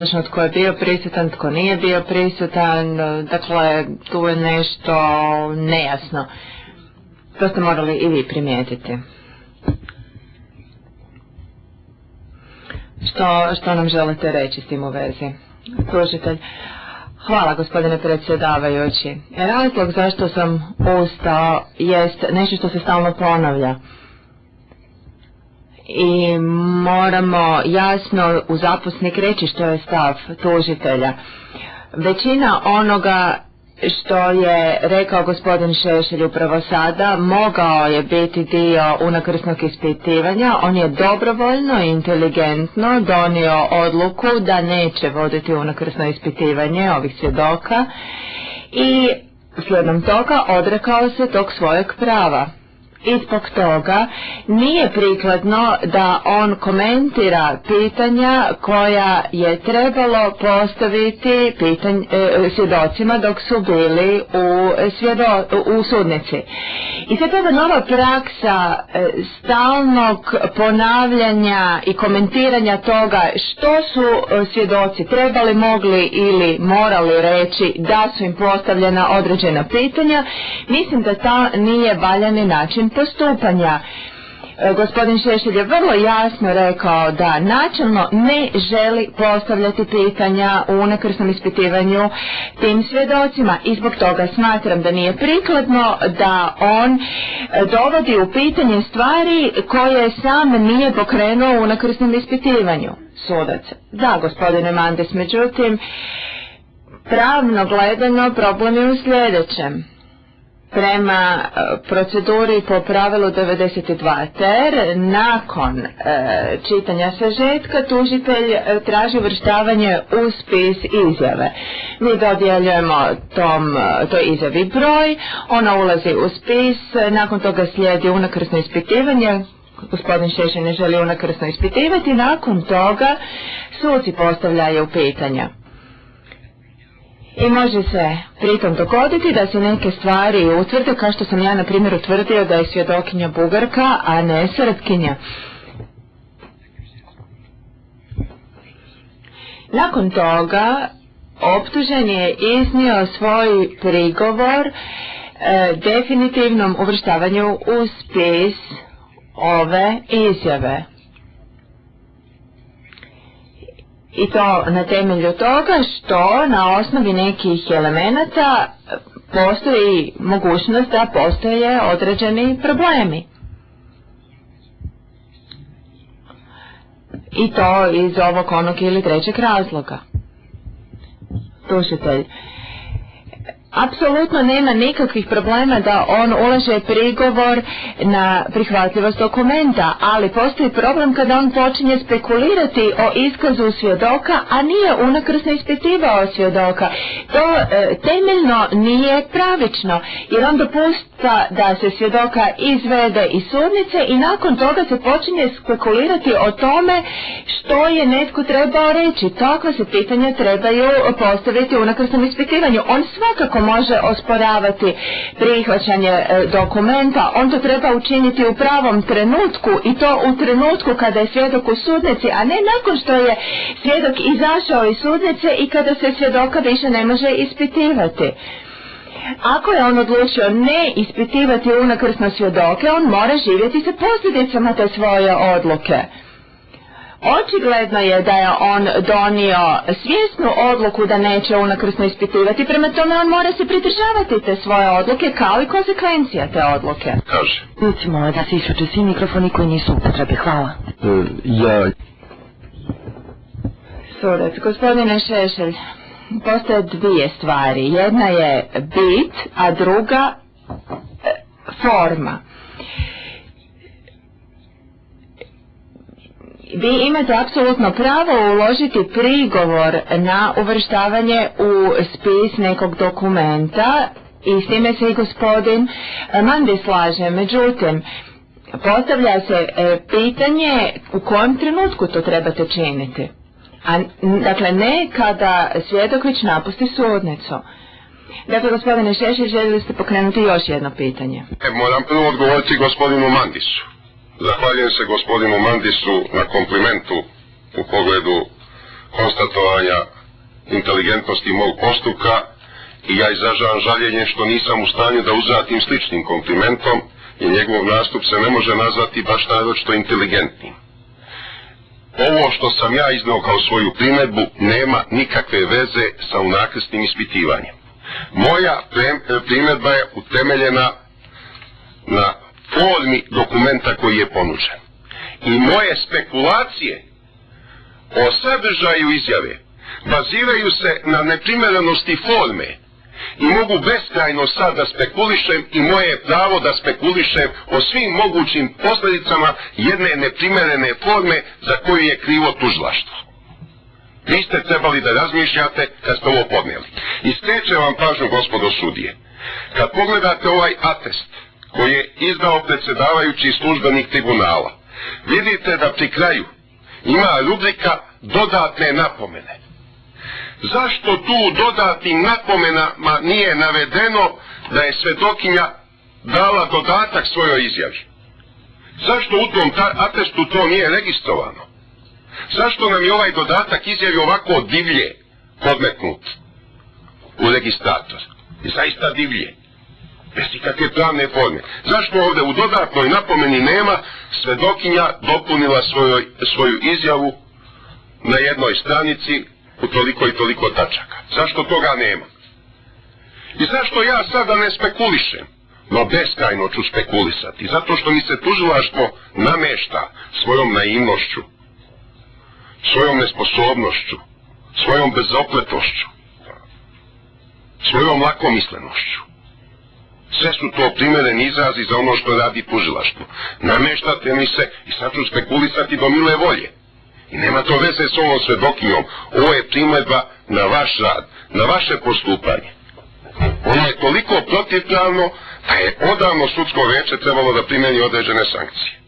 tko je bio prisutan, tko nije bio prisutan, dakle tu je nešto nejasno. To ste morali i vi primijetiti. Što nam želite reći s tim u vezi? Tužitelj. Hvala, gospodine predsjedavajući. Razlog zašto sam ustao jest nešto što se stalno ponavlja. I moramo jasno u zapisnik reći što je stav tužitelja. Većina onoga što je rekao gospodin Šešelj upravo sada mogao je biti dio unakrsnog ispitivanja. On je dobrovoljno i inteligentno donio odluku da neće voditi unakrsno ispitivanje ovih svjedoka i slijedom toga odrekao se tog svojeg prava. I zbog toga nije prikladno da on komentira pitanja koja je trebalo postaviti svjedocima dok su bili u sudnici. I sad ova nova praksa stalnog ponavljanja i komentiranja toga što su svjedoci trebali, mogli ili morali reći da su im postavljena određena pitanja, mislim da ta nije valjani način postupanja. Gospodin Šešelj je vrlo jasno rekao da načelno ne želi postavljati pitanja u unakrsnom ispitivanju tim svjedocima i zbog toga smatram da nije prikladno da on dovodi u pitanje stvari koje sam nije pokrenuo u unakrsnom ispitivanju sudaca. Da, gospodine Mandis, međutim, pravno gledano problem je u sljedećem. Prema proceduri po pravilu 92 ter, nakon čitanja sažetka, tužitelj traži uvrštavanje u spis izjave. Mi dodjeljujemo toj izjavi broj, ona ulazi u spis, nakon toga slijedi unakrsno ispitivanje, gospodin Šešelj ne želi unakrsno ispitivati, nakon toga suci postavljaju pitanja. I može se pritom dogoditi da se neke stvari utvrde, kao što sam ja na primjer utvrdio da je svjedokinja Bugarka, a ne Srpkinja. Nakon toga optužen je iznio svoj prigovor definitivnom uvrštavanju u spis ove izjave. I to na temelju toga što na osnovi nekih elemenata postoji mogućnost da postoje određeni problemi. I to iz ovog, onog ili trećeg razloga. Tužitelj. Apsolutno nema nikakvih problema da on ulaže prigovor na prihvatljivost dokumenta, ali postoji problem kada on počinje spekulirati o iskazu svjedoka, a nije unakrsno ispitivao svjedoka. To temeljno nije pravično, jer on dopušta da se svjedoka izvede iz sudnice i nakon toga se počinje spekulirati o tome što je netko trebao reći. Takva se pitanja trebaju postaviti u unakrsnom ispitivanju. On svakako može osporavati prihvaćanje dokumenta, on to treba učiniti u pravom trenutku i to u trenutku kada je svjedok u sudnici, a ne nakon što je svjedok izašao iz sudnice i kada se svjedoka više ne može ispitivati. Ako je on odlučio ne ispitivati unakrsno svjedoke, on mora živjeti sa posljedicama te svoje odluke. Očigledno je da je on donio svjesnu odluku da neće unakrsno ispitivati, prema tome on mora se pridržavati te svoje odluke kao i konsekvencija te odluke. Kaže. Recimo da se isključe svi mikrofoni koji nisu u upotrebi. Hvala. Sudac, gospodine Šešelj, postoje dvije stvari. Jedna je bit, a druga forma. Vi imate apsolutno pravo uložiti prigovor na uvrštavanje u spis nekog dokumenta i s time se i gospodin Mandis slaže. Međutim, postavlja se pitanje u kojem trenutku to trebate činiti. Dakle, ne kada svjedok već napusti sudnicu. Dakle, gospodine Šešelj, željeli ste pokrenuti još jedno pitanje. Moram prvo odgovoriti gospodinu Mandisu. Zahvaljujem se gospodinu Mandisu na komplimentu u pogledu konstatovanja inteligentnosti mog postupka i ja izražavam žaljenje što nisam u stanju da uzvratim sličnim komplimentom, jer njegov nastup se ne može nazvati baš naročito inteligentnim. Ovo što sam ja izneo kao svoju primjedbu nema nikakve veze sa unakrsnim ispitivanjem. Moja primjedba je utemeljena na formi dokumenta koji je ponuđen. I moje spekulacije o sadržaju izjave baziraju se na neprimjerenosti forme i mogu beskrajno sad da spekulišem i moje je pravo da spekulišem o svim mogućim posljedicama jedne neprimjerene forme za koju je krivo tužilaštvo. Vi ste trebali da razmišljate kad ste ovo podnijeli. I skrećem vam pažnju, gospodo sudije, kad pogledate ovaj atest koji je izdao predsjedavajući službenik tribunala, vidite da pri kraju ima rubrika dodatne napomene. Zašto tu dodatnim napomenama nije navedeno da je svedokinja dala dodatak svojoj izjavi? Zašto u tom atestu to nije registrovano? Zašto nam je ovaj dodatak izjavi ovako divlje podmetnut u registrator? I zaista divlje, bez ikakve pravne forme. Zašto ovdje u dodatnoj napomeni nema svedokinja dopunila svoju izjavu na jednoj stranici u toliko i toliko tačaka? Zašto toga nema? I zašto ja sada ne spekulišem? No beskrajno ću spekulisati, zato što mi se tužilaštvo namešta svojom naivnošću, svojom nesposobnošću, svojom bezopletošću, svojom lakomislenošću. Sve su to primjereni izrazi za ono što radi tužilaštvo. Nameštate mi se i sad ću spekulisati do mile volje. I nema to veze s ovom svedokinjom. Ovo je primjedba na vaš rad, na vaše postupanje. Ono je toliko protivpravno da je odavno sudsko veće trebalo da primjeni određene sankcije.